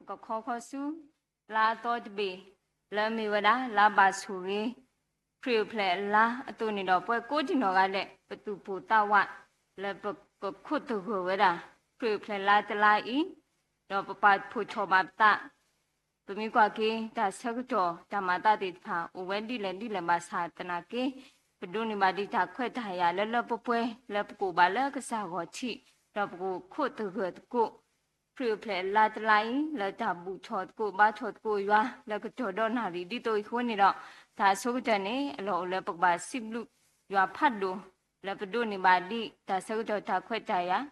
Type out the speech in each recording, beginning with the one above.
ก็ขอสู้ลาตอดเบแล้วมีเวลาลาบาสุรีพริ้วเพลลาตัวนี้ดอกป่วยกูจินอกอะไรประตูปูตาวะแล้วก็ขุดตัวหัวเวลาพริ้วเพลลาจะลาอีดอกปะผู้ชอบตาตัวมีกว่ากี้แต่สักจ่อจะมาตาติดผาอุเวนดีเลมาสาตนากี้ไปดูนี่มาดีจากค่อยถ่ายแล้วป่วยแล้วกูบาแล้วก็สาวชีเรากูขุดตัวหัวกูพริ้วเพลลาจะลาอีแล้วจะบูชดกูบ้าชดกูอยู่ว่าแล้วก็จอดอนหาดีดีตัวอีกคนนี่ดอกถ้าสุกจะนี่เราแล้วปกบาสิบลูกอยู่พัดดูแล้วไปดูนี่บาดีถ้าสุกจะถ้าค่อยใจ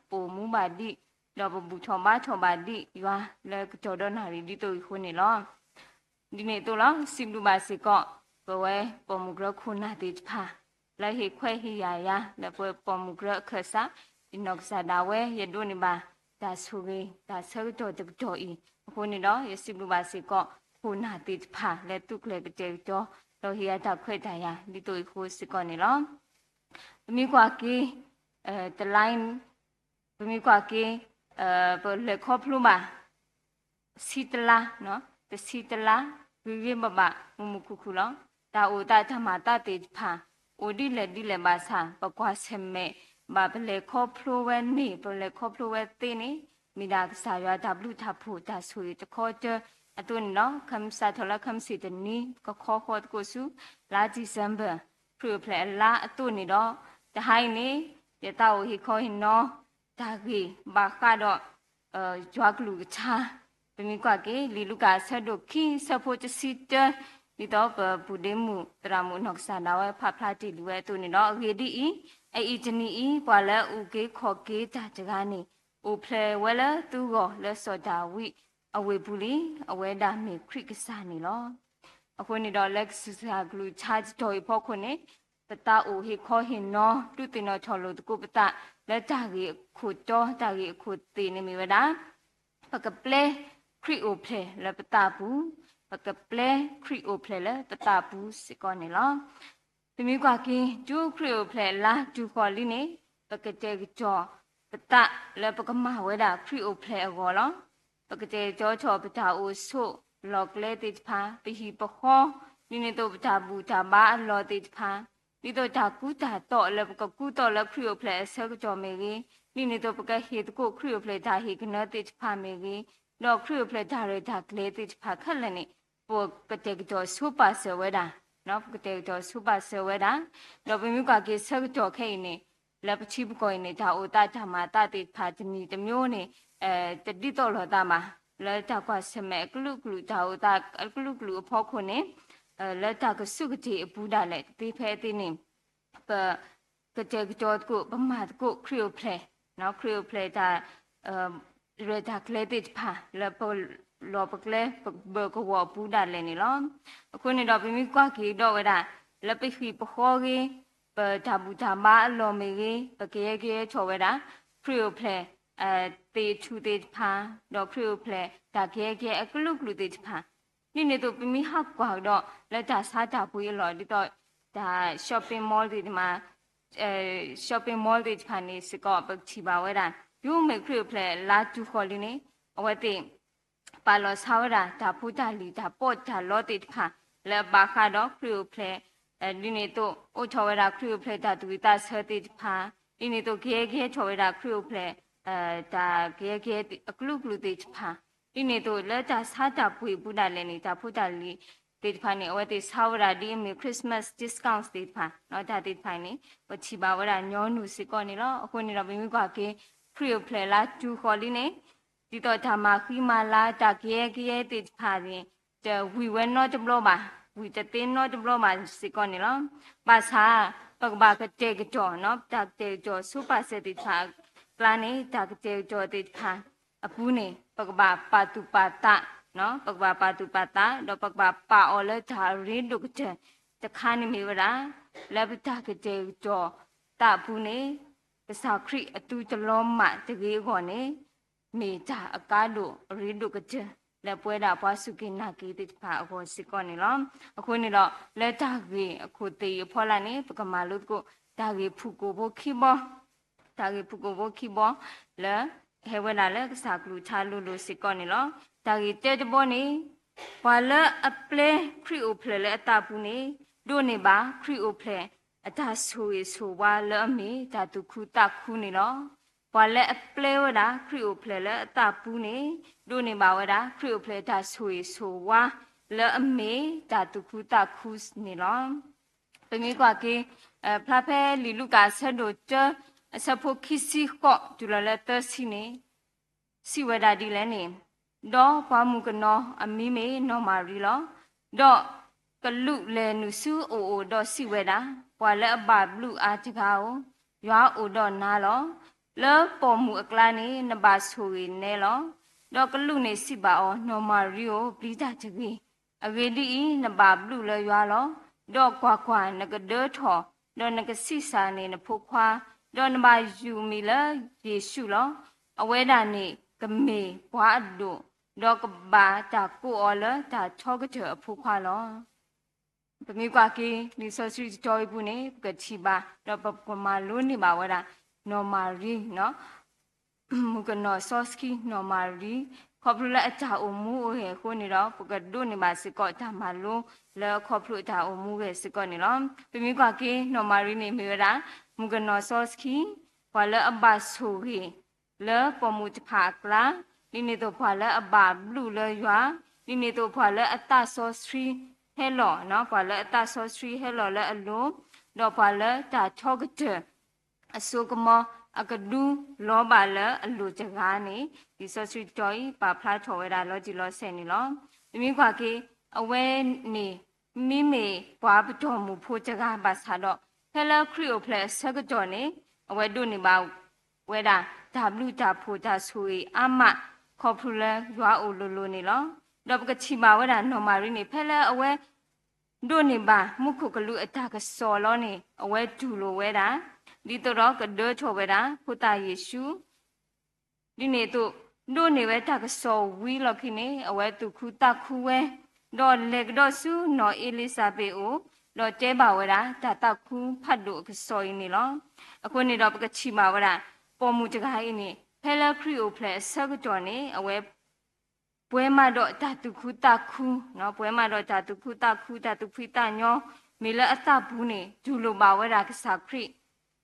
ปูมูบาดีเราบูชบาดีอยู่ว่าแล้วก็จอดอนหาดีตัวอีกคนนี่ล้อดีนี่ตัวล้อสิบลูกบาสิก็ไปไว้ปมุกระคุณนาติพาแล้วเหตุค่อยเหยแล้วไปปมุกระเคสะอินอกซาดาเวยัดูนี่บาตาสุรีตาสุกจะอีคนนี่ล้อยสิบลูกบาสิก็คุณนาติพาและตุกเลยก็เจอจอเราเฮียถ้าค่อยใจดีตัวอีกคนสิก็นี่ล้อมีกว่ากี้ตะไลน์มีกว่ากี้เปิดเลยครอบคลุมสิตลาเนาะแต่สิตลาวิบะมุคุลตาโอตาธรรมตาติพาโอดีเลบาสาปกว่าเซเมบาเปเลยครอบคลุมเวนี่เปเลยครอบคลุมเวตีนี่มีดาสายาดับลูทับผูตาสุยจะขอเจอตัวนี้เนาะคำสาธรคำสิตนี้ก็ขอกุศลลาจิซัมเบอร์เพื่อเพลลาตัวนี้เนาะจะให้นี่จะเต้าหิคอยเนาะตากีบาคาดจวักลูกชาเป็นมีกว่ากี้ลีลูกาสะดวกขี้สะโพจะสิเจลีต่อปูเดมูตรามุนอกสาดาวพาพลาติลูตัวนี้เนาะเรดีไออีจนีกว่าแล้วอุเกขอเกตาจกานี่อุเพลเวลตูก็และสดาวิอเวบุลีอเวดามีคริกสานี่เนาะคนนี้ดอเล็กสุสากลูชาจโดยพอคนนี้ปตาโอเฮคอเห็นเนาะตุตินอชอลตุกุปตาและจากีขุดจ่อจากีขุดตีนี่มีเวลาปกเปลคริโอเพลและปตาปูปกเปลคริโอเพลและปตาปูสิก่อนนี่เนาะเป็นมีกว่ากี้จูคริโอเพลละจูคอลีนี่ปกเจกจ่อปตาและปกมาเวดาคริโอเพลกอลปกเจจ่อชอปตาโอโซหลอกเลติพาไปหีปะคอนี่ตัวปตาบูตาบ้าลอติพานี่ตัวจากกูตาต่อแล้วก็กูต่อแล้วคริโอเพลเซก็จอเมกีนี่ตัวปกเหตุกูคริโอเพลตาเหตุนติพาเมกีดอกคริโอเพลตาเรตาเลติพาขันเลยนี่พวกกเตกจอซูเปอร์เซเวดาเนาะกเตกจอซูเปอร์เซเวดาเราเป็นมิกว่ากีเซก็จอแค่นี่แล้วชิบก่อยนี่ถ้าโอตาธรรมะตาติพาจะมีจะมีโอนี่จะดิโตหลอตามาแล้วจากว่าสมัยกลุกถ้าโอตากลุกพอคนนี้แล้วจากก็สุขที่บูดาเลยที่เพตินี่ก็เจอจอดกูประมาทกูคริโอเพลเนาะคริโอเพลตาเรตาเคลติพาแล้วพอรอปกเลเบอร์ก็ว่าบูดาเลยนี่ล้อคนนี้เราไปมีกว่ากี่ดอกเวลาแล้วไปขี่ปะข้อกี่เปิดทาบูทามาลอมีกี่ปะเกยชอเวลาคริโอเพลตีชูติพาดอกคริโอเพลตาเกยกลุกติพานี่ตัวเป็นมีหักกว่าดอกแล้วจะสาดาปุยหลอดิต่อจะช้อปปิ้งมอลล์ที่มาช้อปปิ้งมอลล์ที่ผ่านนี้สกอปชิบาเวดายูไม่คริเพลลาจูคอลินีเอาไว้ติปาลอสาวดาจะพูดลีจะปอดจะลอติดผ่าแล้วบาคาดอกคริเพลนี่ตัวโอชาวดาคริเพลจะตุวิตาเสติดผ่านี่ตัวเกยชาวดาคริเพลจะเกยกลุกติดผ่านี่ตัวแล้วจะสาดาปุยพูดอะไรนี่จะพูดลีติดผ่านนี่เอาไว้ติดสาวดาดีมีคริสต์มาสดิสคาวน์ติดผ่าเนาะจะติดผ่านนี่วัชิบาวดาย้อนหนูสิก่อนนี่แล้วคนนี้เราไม่มีกว่าเกคริเพลละจูคอลีนี่ติดต่อธรรมะขีมาลาจากเกยติดผ่านนี่จะวิเวนนอจะบล้อมาวิจะเต้นนอจะบล้อมาสิก่อนนี่แล้วภาษาปกบากเจกจ่อเนาะจากเจกจ่อสุภาษิตติดผ่านกลางนี้จากเจกจ่อติดผ่านอปูนี่ปกบาปาตุปาตะเนาะปกบาปาตุปาตะดอกปกบาปาออเลทาริดุกเจจะคานิมีเวลาแล้วพิจารณาเจจ่อตาปูนี่ภาษาคริอตุจะล้อมมาจะเกี่ยวก่อนนี่มีจ่าอากาศดูริดุกเจแล้วป่วยดาพอสุกินากีติดผ่าโอสิก่อนนี่ล้อมคนนี่ล้อแล้วจากกีคุตีพอละนี่ปกมาลุดกูจากกีผูกโบคีบอจากกีผูกโบคีบอแล้วเฮเวลาแล้วก็สักลูชาลูสิก่อนนี่ล้อ တာကြီးတဲတဘောနေဘာလအပလေခရီအိုဖလေလေအတာပူနေဒိုနေပါခရီအိုဖလေအတာဆိုရဆိုဝါလဲအမေဓာတုခုတခုနေနော်ဘာလဲအပလေဝဒါခရီအိုဖလေလေအတာပူနေဒိုနေပါဝဒါခရီအိုဖလေဒါဆိုရဆိုဝါလဲအမေဓာတုခုတခုနေနော်ပမီကွာကေဖလာဖဲလီလူကဆဒိုချအစဖို့ခီစီခော့ဒူလလက်တစီနေစီဝဒါဒီလဲနေဒေါ်ဘာမူကနောအမီမေနော်မာရီလောဒေါ်ကလူလဲနုစုအိုအိုဒေါ်စီဝဒါပွာလဲအဘဘလူအားတကားကိုရွာအိုဒေါ်နာလောလဲပေါ်မူအကလာနေနဘာဆူရီနဲလောဒေါ်ကလူနေစီပါအောနော်မာရီကိုပြီးတာချကြီးအဝေဒီနဘာဘလူလဲရွာလောဒေါ်ကွာကွာနကဒေါ်ထောဒေါ်နကစီစာနေနဖို့ခွာဒေါ်နဘာယူမီလဲယေရှုလောအဝဲတာနေကမေဘွားတို့ဒေါ်ကဘာတာကိုအော်လတာချောကတဲ့အဖို့ခွာလောပမီကွာကီလီဆိုစီတော်ဘူးနေကချီပါတော့ပပမာလုံးနေပါဝဒါနော်မာရီနော်မူကနော်ဆော့စကီနော်မာရီခေါပလူလက်အချာအမူဟဲခိုနေတော့ပကဒုနေပါစကောတာမလုံးလဲခေါပလူတာအမူဟဲစကောနေလောပမီကွာကီနော်မာရီနေမီဝဒါမူကနော်ဆော့စကီဘာလဲအဘဆူဟီလဲပမူတဖာကလာဒီနေတော့ဘာလဲအဘဘလူလဲရွာဒီနေတော့ဘာလဲအတဆော့စထရီဟဲလောနော်ဘာလဲအတဆော့စထရီဟဲလောလဲအလုံးတော့ဘာလဲတာချောကတဲ့အစုကမအကဒူလောပါလဲအလူစကားနေဒီဆော့စထရီတော်ကြီးပါဖလားထော်ဝဲတာလောကြည့်လောဆယ်နေလောဒီမိခွာကေအဝဲနေမိမေဘွားပတော်မူဖို့စကားပါစားတော့ဟဲလခရီအိုဖလက်ဆက်ကကြော်နေအဝဲတို့နေပါဝဲတာWတာဖို့တာဆိုရီအမခေါ်ဖူလဲရွာအိုလိုလိုနေလောတော့ပကချီပါဝဲတာနော်မာရီနေဖဲလဲအဝဲတို့နေပါမှုခုကလူအတာကစော်လောနေအဝဲဒူလိုဝဲတာဒီတော့ကဒေါ်ချောဝဲတာဖုတာယေရှုဒီနေတို့နေဝဲတာကစော်ဝီလောခိနေအဝဲသူခုတခုဝဲတော့လေကတော့စုနော်အီလီဆာဘေအိုတော့တဲပါဝဲတာဒါတခုဖတ်လို့ကစော်ရင်းနေလောအခုနေတော့ပကချီပါဝဲတာပေါ်မူတကားအင်းနေဖဲလဲခရီအိုဖလက်ဆက်ကတော်နေအဝဲပွဲမတော့ဓာတုခုတခုနော်ပွဲမတော့ဓာတုခုတခုဓာတုဖိတညောမေလအတဘူးနေဒူလိုပါဝဲတာကစားခရီ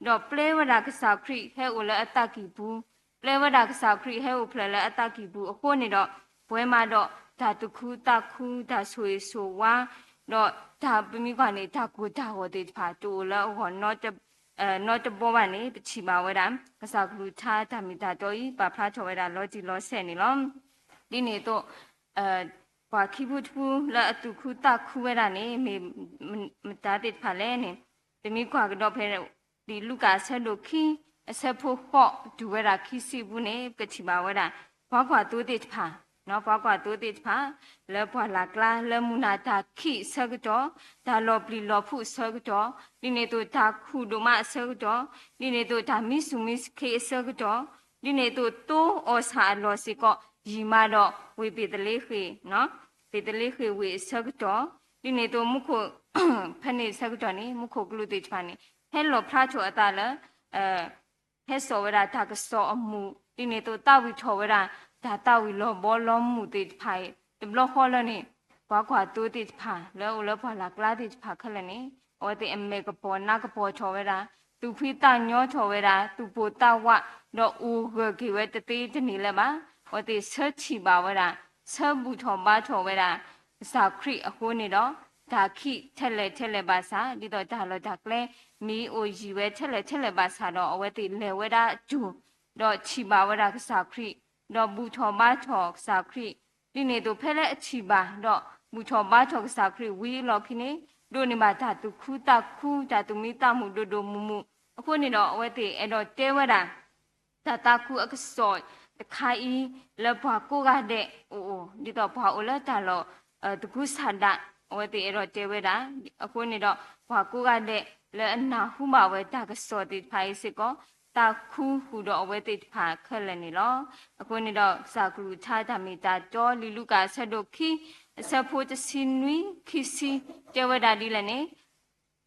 တော့ပလေဝဲတာကစားခရီဟဲအိုလဲအတကီဘူးပလေဝဲတာကစားခရီဟဲအိုဖလဲလဲအတကီဘူးအခုနေတော့ပွဲမတော့ဓာတုခုတခုဓာဆွေဆိုဝါတော့ဓာပမီကနေဓာကိုဓာဟောတဲ့ဖာတူလဲဟောနော်notဘောပါနေပချီပါဝဲတာကစားကလူထားတာမိတာတော့ဤပါဖလားချော်ဝဲတာလော်ဂျီလော်ဆဲနေလောဒီနေတော့ဘာခိဘူးတူလာအတုခုတခုဝဲတာနေမတာတဲ့ဖာလဲနေတမီခွာကတော့ဖဲဒီလူကဆက်လို့ခီအဆက်ဖို့ဟော့ဒူဝဲတာခီစီဘူးနေပချီပါဝဲတာဘာခွာတိုးတဲ့ဖာနော်ဘာကွာတိုးတဲ့ဖာလဲဘွာလာကလာလဲမူနာတာခိဆကတော့ဒါလော်ပလီလော်ဖုဆကတော့ဒီနေတော့ဒါခုဒိုမဆကတော့ဒီနေတော့ဒါမစ်ဆူမစ်ခေဆကတော့ဒီနေတော့တိုးအော်ဆာလော်စီကရီမာတော့ဝေပေတလေးခေနော်ပေတလေးခေဝေဆကတော့ဒီနေတော့မခုဖနေဆကတော့နေမခုကလူတဲ့ဖာနေဟဲလော်ဖလာချောအတာလဲဟဲဆောဝရာတာကဆောအမှုဒီနေတော့တာဝီချောဝရာဒါတာဝီလောဘောလုံးမှုတိဖိုင်တဘလခေါ်လနေဘာကွာတိုးတိဖာလောလောဖာလာကလာတိဖာခလနေဩတိအမေကပေါ်နာကပေါ်ချောဝဲတာသူဖိတညောချောဝဲတာသူပိုတဝတော့ဦးကေဝဲတတိတနေလဲပါဩတိဆက်ချီပါဝဲတာဆက်ဘူးထောပါချောဝဲတာစာခရီအခုနေတော့ဒါခိထက်လဲပါစာဒီတော့ဒါလောဒါကလဲမီအိုရီဝဲထက်လဲပါစာတော့အဝဲတိလဲဝဲတာဂျူတော့ချီပါဝဲတာစာခရီတော့ဘူထောဘာထောစာခရီဒီနေတော့ဖဲလဲအချီပါတော့ဘူထောဘာထောစာခရီဝီလော်ခိနေတို့နေမှာဓာတုခုတခုဓာတုမိတမှုတို့တို့မူအခုနေတော့အဝဲတိအဲ့တော့တဲဝဲတာဓာတခုအကစောတခိုင်လဘကိုကတဲ့အိုဒီတော့ဘာအိုလဲတာလောတခုဆန္ဒအဝဲတိအဲ့တော့တဲဝဲတာအခုနေတော့ဘာကိုကတဲ့လဲအနာဟုမဝဲတာကစောတိဖိုင်စစ်ကောတာခုဟူတော့အဝဲတိဖာခက်လည်းနေလောအခုနေတော့စာကလူထားတာမီတာကြောလီလူကဆက်တို့ခီအဆက်ဖို့တစင်းနွီခီစီတဲဝဒါဒီလည်းနေ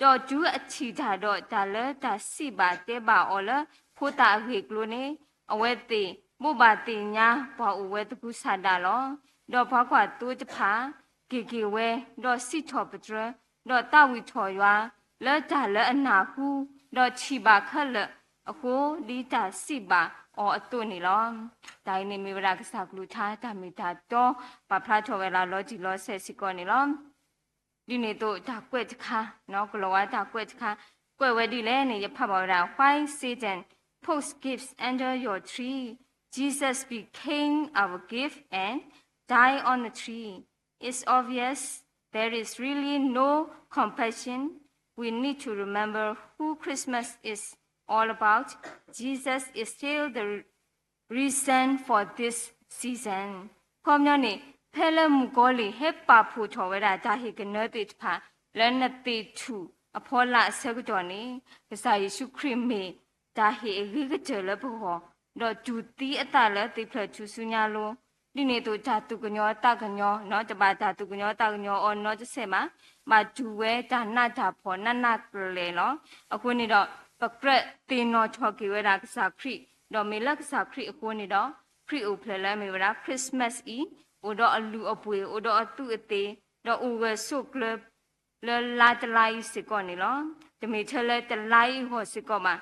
တော့ကျူးအချီတာတော့ဒါလဲဒါစီပါတဲပါအော်လဖို့တာဝေကလိုနေအဝဲတိမို့ပါတင်ညာဘောအဝဲတကူဆာတာလော ดอกพากว่าตัวจะพาเกเวดอกสิชอปจรดอกตาวิชอยว่าแล้วจ่าแล้วอันนาหูดอกชีบาขะละโอ้โหดีจ่าสิบาอ๋อตัวนี่ล้อใจนี่มีเวลากษักลูชาตามีตาโตปะพระชเวลาล้อจิล้อเสสิก่อนนี่ล้อဒီနေ့တော့ဒါကွက်ချခါနော်ကလောဝါဒါကွက်ချခါကွက်ဝဲဒီလဲနေရဖတ်ပါတော့ Why Satan post gifts under your tree Jesus became our gift and died on the tree it's obvious there is really no compassion we need to remember who Christmas is all about Jesus is still the reason for this season ကောင်းများနေဖဲလမှုကောလီဟက်ပါဖူချော်ဝဲတာဒါဟိကနတိဖာလဲနတိထူအဖောလာဆက်ကြော်နေကစားယေရှုခရစ်မေဒါဟိရိကကျလဘောတော့ဂျူတီအတလဲတိဖလချူစုညာလိုဒီနေတို့ဓာတုကညောတကညောနော်တပါဓာတုကညောတကညောအော်နော်တစ်ဆက်မှာမဂျူဝဲဒါနာဓာဖောနနကလေနော်အခုနေတော့ပကရက်တင်နော်ချော်ကီဝဲတာကစားခရစ်တော့မေလကစားခရစ်အခုနေတော့ခရစ်အိုဖလဲလဲမေဝရာခရစ်မတ်အီโอดออลูอป่วยโอดอตุอเตดออูเวสุกเลลลาตไลสิก่อนนี่ลอจะมีเทเลตไลหัวสิก่อนมา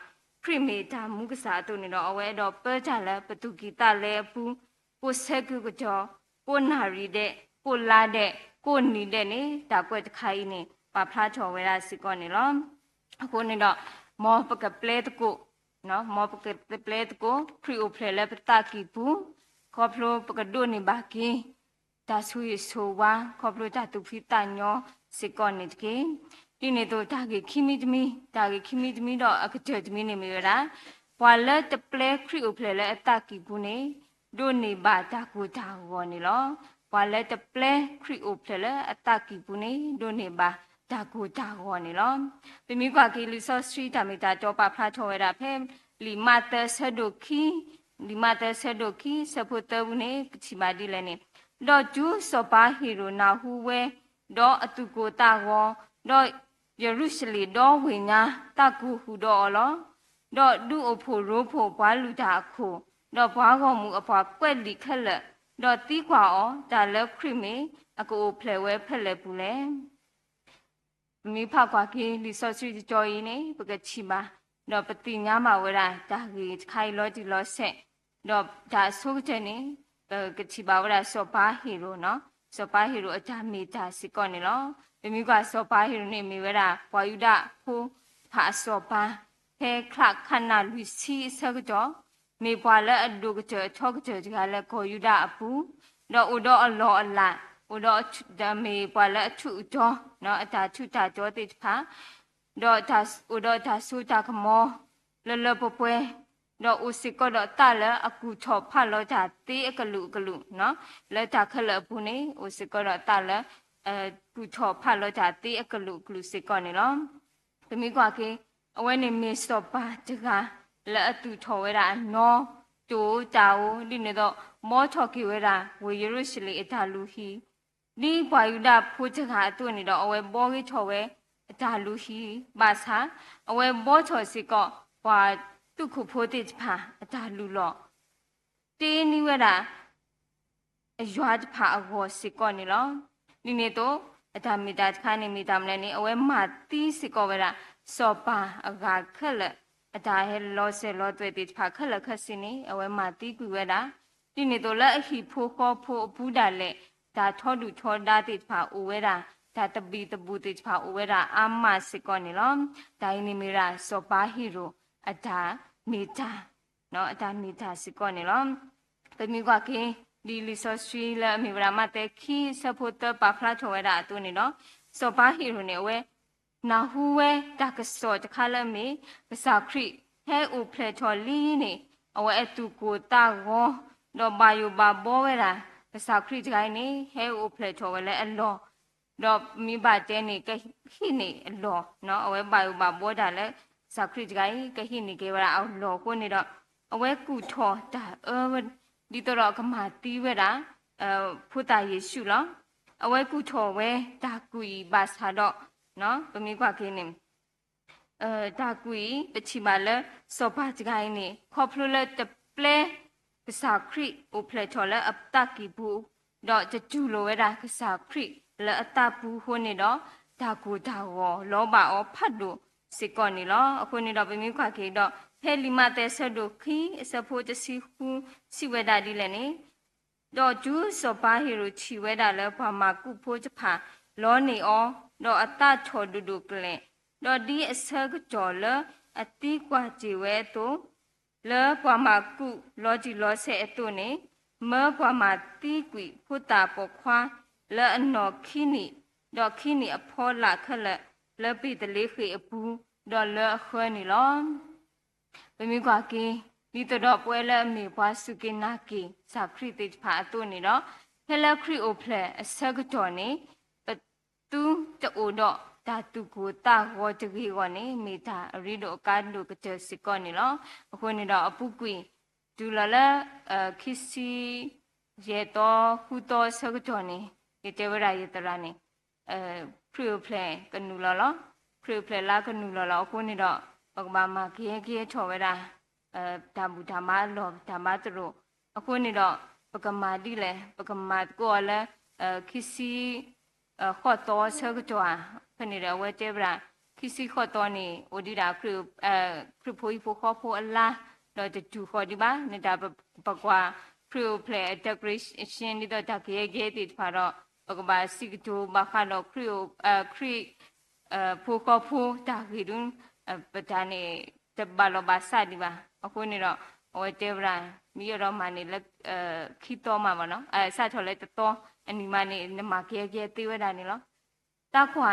พริเมดามุกษาตัวนี่ดอเอาไว้ดอเปิดจาละประตูกีตาเลปูปูเซกุกจอปูนารีเดปูลาเดกูนีเดนี่ดากวยจะไข่นี่ปาพระชอเวลาสิก่อนนี่ลอအခုนี่ดอมอปะกะเปลตกุเนาะมอปะกะเปลตกุพริโอเพลเลปตากีปูขอพระปกระโดดในบากีตาสุยโซวาขอพระจัตุพิตาญอสิก่อนนี่ตะกีဒီနေ့တော့ဒါကခိမိတမီဒါကခိမိတမီတော့အခကြတမီနေမိရတာဘွာလက်တပလဲခရီအိုဖလဲလဲအတကီဘူးနေဒိုနေပါဒါကိုဒါဟောနေလောဘွာလက်တပလဲခရီအိုဖလဲလဲအတကီဘူးနေဒိုနေပါဒါကိုဒါဟောနေလောပြမိကွာကီလီဆော့စထရီတာမီတာတော့ပါဖလာချောဝဲတာဖဲလီမာတဆဒိုခီဒီမာတဆဒိုခီစဖို့တဘူးနေချီမာဒီလဲနေတော့ကျူစောပါဟီရိုနာဟူဝဲတော့အတူကိုတာဟောတော့ယေရုရှလင်တော့ဝိညာတကူဟူတော့လောတော့ဒုအဖို့ရိုးဖို့ဘွားလူတာခိုတော့ဘွားကောမူအဖွာကွက်လီခက်လက်တော့တီးကွာအောဒါလက်ခရစ်မေအကိုဖလဲဝဲဖက်လက်ဘူးလေမိဖကွာကင်းလီဆော့စီကြော်ရင်းနေပကချီမာတော့ပတိညာမဝဲတာဒါကြီးခိုင်လောဒီလောဆက်တော့ဒါဆိုးတဲ့နေကချီပါဝဲတာစောပါဟီရိုနော်စောပါဟီရိုအချာမီတာစီကောနေလောမိကွာစောပါဟီရိုနေမိဝဲတာဘွာယူဒဖိုးဖာစောပါဟဲခလခနာလူစီဆက်ကြောမေဘွာလက်အဒုကချေချောကချေကလည်းကိုယူဒအပူတော့ဥတော့အလောအလာဥတော့ဒမေဘွာလက်အထုကြောနော်အတာထုတာကြောတိဖာတော့ဒါဥတော့ဒါဆူတာကမောလလပပွဲတော့ဥစီကတော့တလည်းအကူချောဖတ်လို့တာတေးအကလူနော်လက်တာခက်လက်ဘူးနေဥစီကတော့တလည်းကူချောဖတ်လို့တာတေးအကလူစီကောနေလောသမီးကွာကေအဝဲနေမစ္စတော့ပါတကလက်အတူထော်ဝဲတာနော်တူတာဦးဒီနေတော့မောချော်ကီဝဲတာဝေယေရုရှလင်အတာလူဟီဒီဘွာယူဒဖိုးချခါအတွနေတော့အဝဲဘောကြီးချော်ဝဲအတာလူဟီပါစာအဝဲဘောချော်စီကောဘွာတုခုဖိုးတိဖာအတာလူလောတင်းနီဝဲတာအရွာတဖာအဝစီကောနေလောဒီနေ့တော့အတာမီတာခါနေမီတာမလဲနေအဝဲမာတီးစီကောဝဲတာစောပါအဂါခက်လက်အတာဟဲလောဆဲလောတွေ့တိဖာခက်လက်ခက်စင်းနေအဝဲမာတီးကူဝဲတာဒီနေ့တော့လက်အဟီဖိုးခေါ်ဖိုးဘူးတာလက်ဒါထောတူထောဒါတိဖာအိုဝဲတာဒါတပီတပူတိဖာအိုဝဲတာအာမစီကောနေလောဒိုင်းနေမီရာစောပါဟီရိုအတာမီတာနော်အတာမီတာစီကောနေလောတမီကွာကင်းဒီလီဆော့စထရီလာမီဗရာမတဲခီဆဖို့တပါဖလာထောဝဲတာအတူနေနော်စောပါဟီရိုနေဝဲနာဟူဝဲတကဆောတခါလမေပစာခရီဟဲအိုဖလက်ချော်လီနေအဝဲအတူကိုတာကောတော့ဘာယူဘာဘောဝဲတာပစာခရီတကိုင်းနေဟဲအိုဖလက်ချော်ဝဲလဲအလောတော့မိဘတဲနေကခိနေအလောနော်အဝဲဘာယူဘာဘောတာလဲစာခရီတကိုင်းကခိနေကေဝရာအောလောကိုနေတော့အဝဲကူထောတာဒီတော့ကမာတီးဝဲတာဖူတာယေရှုလောအဝဲကူထောဝဲဒါကူဘာသာတော့နော်ပမိကွာခင်းနေဒါကူပချိမလဲစောပါကြိုင်းနေခေါပလိုလက်တပလဲပစာခရီအိုဖလက်ချော်လဲအပတကီဘူး တော့တကျူလိုဝဲတာကစားခရိလဲအတပူဟိုနေတော့ဒါကိုဒါရောလောဘအောဖတ်လို့စေကောနေလောအခုနေတော့ပြမိခွာခေတော့ဟဲလီမတဲ့ဆတ်တို့ခီအစဖို့တစီခုစီဝဲတာဒီလဲနေတော့ကျူးစောပါဟီရိုချီဝဲတာလဲဘာမကုဖို့ချဖာလောနေအောတော့အတချော်ဒူဒူကလဲတော့ဒီအစကကြော်လအတိကွာကြည်ဝဲတော့လဲဘာမကုလောကြီးလောဆဲအတုနေမေဘာမတီကွီဖုတာပခွာလဲအနော်ခီနီတော့ခီနီအဖောလာခက်လဲပိတလေးခေအပူတော့လဲခွဲနေလောဘမိကွာကီဒီတော့ပွဲလဲအမေဘွားစုကိနာကီစာခရစ်တိဖာအတုနေတော့ဟဲလခရီအိုဖလဲအစကကြော်နေတူတိုးတော့ဒါတူကိုတာဟောတကြီးကောနေမိတာအရီတို့ကားတို့ကတဲ့စကောနေလောအခုနေတော့အပုကွီဒူလာလာခီစီရေတော့ခုတော့စကကြော်နေဒီတေဝရရတရာနေဖရီဖလဲကနူလောဖရီဖလဲလာကနူလောအခုနေတော့ပကမာမခေချော်ဝဲတာဓမ္မဓမ္မလောဓမ္မတရအခုနေတော့ပကမာဒီလေပကမာကိုလဲခီစီခေါ်တော့ဆကကြွားခနေရဝဲတေဗရာခီစီခေါ်တော့နေအိုဒီတာခရဖိုးဖိုးခေါ်ဖိုးအလားတော့တူခေါ်ဒီပါနေတာပကွာခရဖလေတဂရရှင်ဒီတော့တကေကေတိဖာတော့ပကဘာစီကတူဘာခါတော့ခဖိုးခေါ်ဖိုးတာဂီဒွန်းပဒနေတဘလောဘာစာဒီပါအခုနေတော့ဝဲတေဗရာမိရတော့မနေလက်ခီတော့မှာပါနော်စချော်လဲတော့အနီမနေနမကေတေဝဒနေလောတခွာ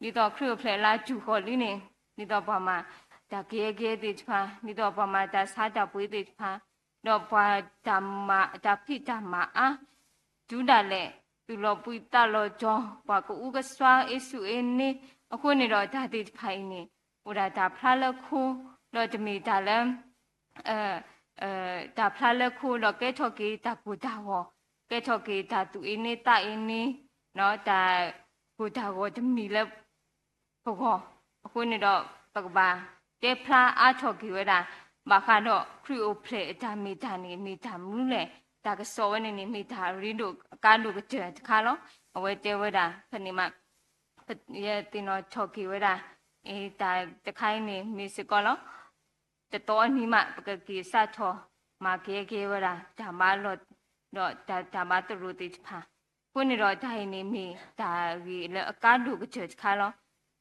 ဒီတော့ခရဖလေလာကျူခေါ်လိနေဒီတော့ဘာမှဒါကေတေချပါဒီတော့ဘာမှဒါစားတပွေးတေချပါတော့ဘာဓမ္မဒါဖိဓမ္မအာဒူဒါလေသူလောပွိတလောကြောဘာကူကစွာအဆုအနေအခုနေတော့ဒါတေဖိုင်နေဟိုဒါဖလာလခုတော့တမီဒါလဲဒါဖလာလခုတော့ကဲထော်ကေဒါဘူဒါဝကဲထော်ကေဒါသူအင်းနေတာအင်းနေနော်ဒါဘူဒါဝတမီလဲဘောအခုနေတော့ပကဘာတေဖလာအားထော်ကေဝဲတာဘာခါတော့ခရီအိုဖလေဒါမီဒါနေမီဒါမူးလေဒါကစောဝဲနေမီဒါရီတို့ကားတို့ကတဲ့ခါလောအဝဲတဲဝဲတာခဏမှရဲ့တင်တော့ထော်ကေဝဲတာဒါတခိုင်းနေမီစကောလောတတော်အနီးမှပကကေစချောမာကေဝရာဓမ္မလောတော့ဓမ္မတရူတိဖာခုနေတော့ဒိုင်နေမီဒါကြီးလအကားတို့ကချက်ခါလော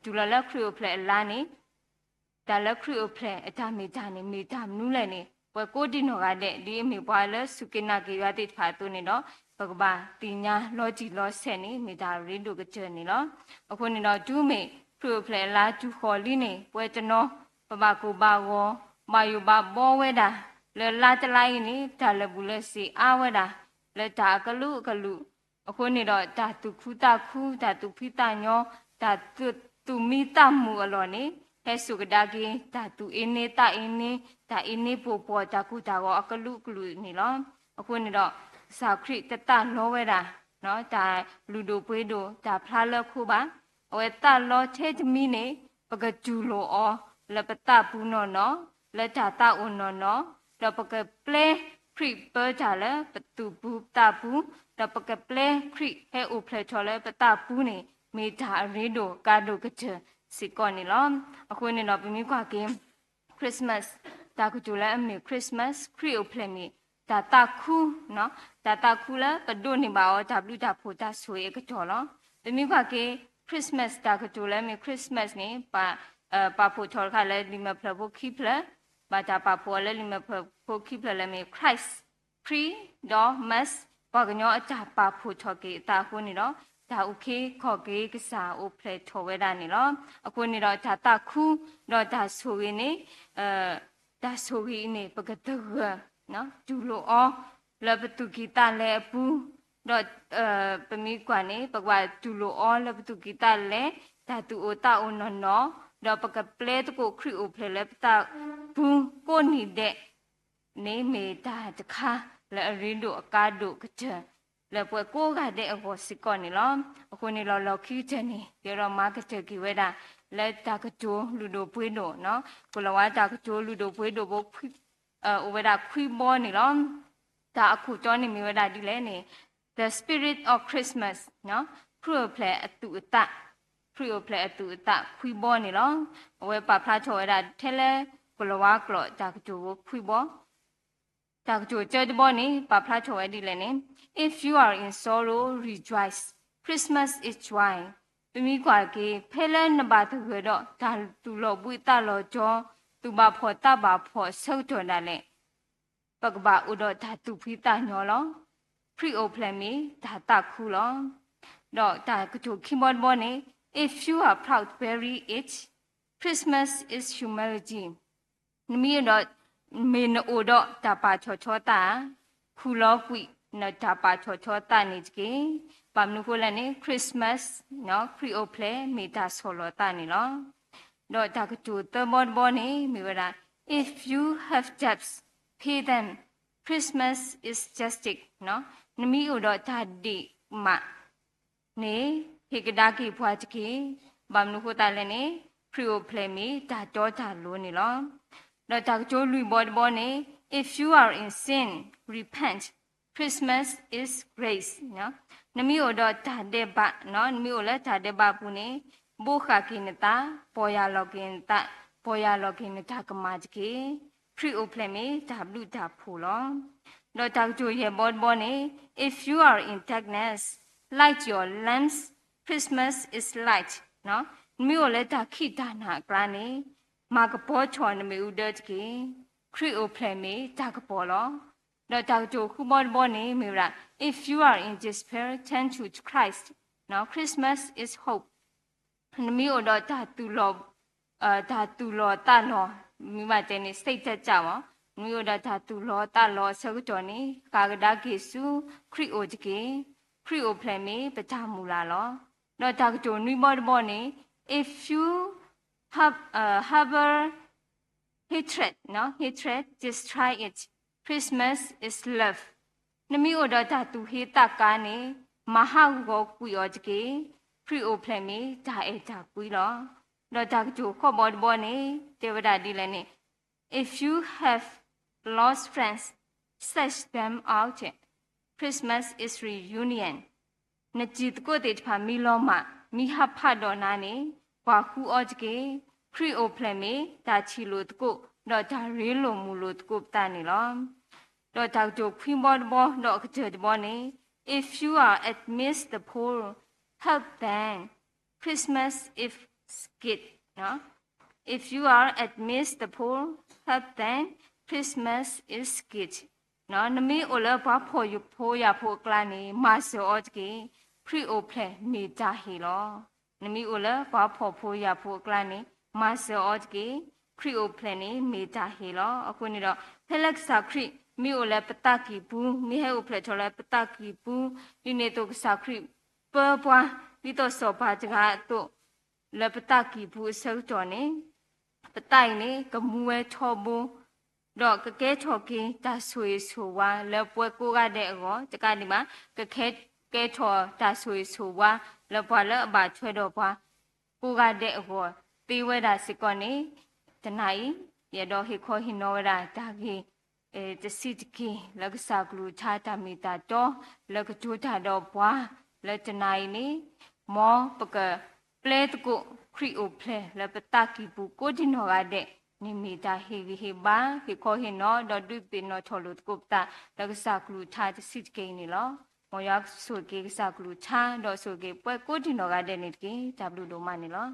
ဒူလလက်ခရီဖလက်လာနေဒါလက်ခရီဖလက်အတမီဒါနေမီဒါနူးလဲနေဘွယ်ကိုတီနောကတဲ့ဒီအမီဘွာလဲစုကိနာကေရတိဖာတုနေတော့ပကဘာတင်ညာလောဂျီလောဆက်နေမီဒါရင်းတို့ကချက်နေလောအခုနေတော့ဒူးမေခရီဖလက်လာဒူခေါ်လိနေဘွယ်ကျွန်တော်ပပကိုပါဝမာယူဘာဘောဝဲတာလဲလာတလိုက်နေဒါလဘူးလဲစီအားဝဲတာလဲဒါကလူအခုနေတော့ဒါသူခူတာခူဒါသူဖိတညောဒါသူမိတမှုအလောနေဟဲဆုကဒါကင်းဒါသူအင်းနေတာအင်းနေဒါအင်းနေပို့ပေါ်ဒါကူဒါကောအကလူနေလောအခုနေတော့စာခရစ်တတလောဝဲတာနော်ဒါလူတို့ပွေးတို့ဒါဖလားလက်ခုပါအဝဲတလောချဲချမီနေပကကျူလောအောလပတဘူးနော်လက်တာတာအွန်နော်တော့ပကပလေခရစ်ပကြလဲပတူဘူးတာဘူးတော့ပကပလေခရစ်ဟဲအိုဖလက်ချောလဲပတာဘူးနေမေတာရီဒိုကာဒိုကချစီကောနီလောအခုနေတော့ပြမိခွာကင်းခရစ်စမတ်တာကကျူလဲအမေခရစ်စမတ်ခရစ်အိုဖလက်မီဒါတာခုနော်ဒါတာခုလဲပဒိုနေပါအောဝတာဖိုတာဆွေကကြောလောပြမိခွာကင်းခရစ်စမတ်တာကကျူလဲမေခရစ်စမတ်နေပါဖို့ထော်ခါလဲဒီမဖလဘခိဖလက်ဘာတာပါပေါ်လဲလိမဖိုခိဖလဲမေခရစ်ခရီဒေါ်မတ်ဘာကညောအချပါဖို့ထော်ကေတာခုနေတော့ဒါโอเคခေါ်ကေကစားအိုဖလက်ထော်ဝဲတာနေလောအခုနေတော့ဒါတာခုတော့ဒါဆိုရင်းနေဒါဆိုရင်းနေပကတရနော်ဒူလိုအောလဘတုဂီတာလဲအပူတော့ပမီကွာနေပကွာဒူလိုအောလဘတုဂီတာလဲဒါတူအိုတာအိုနော်တော့ပကပလေတကိုခရီအိုဖလေလက်တာဘူးကိုနေတဲ့နေမေတာတခါလဲရင်းတို့အကားတို့ကကြလဲပွဲကိုကတဲ့အဘောစကောနေလောအခုနေလောခီးတဲ့နေရောမာကတကီဝဲတာလက်တာကကျိုးလူတို့ပွေးတို့နော်ကိုလဝါတာကကျိုးလူတို့ပွေးတို့ဘိုဝဲတာခွီဘောနေလောဒါအခုကြောနေမီဝဲတာဒီလဲနေ the spirit of Christmas နော်ခရစ်ဖလက်အတူအတခရစ်ဖလက်အတူအတခွေဘောနေလောအဝဲပါဖလားချော်ရတာထဲလဲကလဝါကလောတာကကြိုခွေဘောတာကကြိုကျတဲ့ဘောနေပါဖလားချော်ရဒီလဲနေ if you are in sorrow rejoice Christmas is joy ပမီကွာကေဖဲလဲနဘာတကြတော့ဒါသူလောပွေတလောကြောသူဘာဖော်တဘာဖော်ဆုတ်တော်တာလဲပကဘာဥဒတာသူဖိတညောလောဖရီအိုဖလမီဒါတခုလောတော့ဒါကချိုခိမောဘောနေ if you are proud bury it Christmas is humility နမီတော့မေနိုတော့ဒါပါချောချောတာခုလောကွိနဒါပါချောချောတာနေကေပမ်နုခိုလနေ Christmas နော်ခရီအိုဖလေမေတာဆောလောတာနေလောတော့ဒါကချိုတမောဘောနေမိဝရာ if you have debts pay them Christmas is justice နော်နမီဥတော့ဒါဒီမနေဟေကဒါကိဖွာချကေဘမ်နုခိုတာလည်းနေခရီအိုဖလေမီဒါတော့ဒါလို့နေလောတော့ဒါကြိုးလူဘောနေ if you are in sin repent Christmas is grace နော်နမီဥတော့ဒါတဲ့ဘနော်နမီဥလည်းဒါတဲ့ဘပူနေဘိုခါကိနတာပေါ်ရလောကင်တာပေါ်ရလောကင်တာကမာချကေခရီအိုဖလေမီဒါဘလူဒါဖူလောတော့တောက်ကျိုရဲ့ဘောနေ if you are in darkness light your lamps Christmas is light နော်မြို့လည်းဒါခိတာနာကရနေမာကပေါ်ချော်နမေဥဒတ်ကေခရီအိုဖလေမီဒါကပေါ်လောတော့တောက်ကျိုခုဘောနေမိရာ if you are in despair turn to Christ now Christmas is hope နမြို့တော့ဒါတူလောဒါတူလောတလောမိမတဲ့နေစိတ်သက်ကြပါမြို့ဒါသာတူလောတလောဆောတော်နေကာကဒါကေစုခရီအိုတကေခရီအိုဖလမီပကြမူလာလောတော့ဒါကကြိုနွိဘောနေ if you have harbor hatred no hatred just try it Christmas is love နမီအိုတော့ဒါတူဟေတကားနေမဟာကိုကွီယောတကေခရီအိုဖလမီဒါအေတာကွီလောတော့ဒါကကြိုခော့ဘောနေတေဝဒဒီလည်းနေ if you have lost friends search them out Christmas is reunion နကြည့်ကိုတေဖာမီလောမမိဟဖတ်တော်နာနေဘွာခုအော့တကေခရီအိုဖလမီဒါချီလို့တကိုတော့ဒါရေလိုမူလို့တကိုတန်နေလောတော့တောက်ကြခွင်းဘောတော့ကကြတဲ့ဘောနေ if you are amidst the poor help them Christmas is good နော် if you are amidst the poor help them Christmas is good နော်နမီအိုလဘာဖိုရဖိုကလာနေမဆောအော့ကေခရီအိုဖလေနေကြဟီလောနမီအိုလဘာဖိုရဖိုကလာနေမဆောအော့ကေခရီအိုဖလေနေမေကြဟီလောအခုနေတော့ဖလက်စာခရီမီအိုလပတကီဘူးမီဟဲအိုဖလေချောလပတကီဘူးဒီနေတော့စာခရီပပွားဒီတော့စောပါကြတော့လပတကီဘူးဆောတော်နေပတိုင်နေကမူဝဲချောဘူးတော့ကကဲချော်ကင်းတဆွေဆိုဝါလက်ပွဲကိုကတဲ့အောတကဒီမှာကခဲကဲချော်တဆွေဆိုဝါလက်ဘွာလက်အပါချွဲတော့ဘွာကိုကတဲ့အောတေးဝဲတာစစ်ကောနေတနိုင်ရတော့ဟေခေါ်ဟိနောဝရာတာကြီးတစီတကင်းလက်ကစားကလူချာတမီတာတော့လက်ကကျိုးတာတော့ဘွာလက်တနိုင်နေမောပကပလဲတကိုခရီအိုဖလဲလက်ပတကီဘူးကိုဒီနောကတဲ့နိမိတာဟေဟေဘာဟေခေါ်ဟေနောဒဒုပိနောချောလုကုပတာလကစားကလူချာစစ်ကိနေလောမောယဆုကေကစားကလူချာတော့ဆုကေပွဲကိုဒီနောကတဲ့နေကေ W ဒိုမနေလော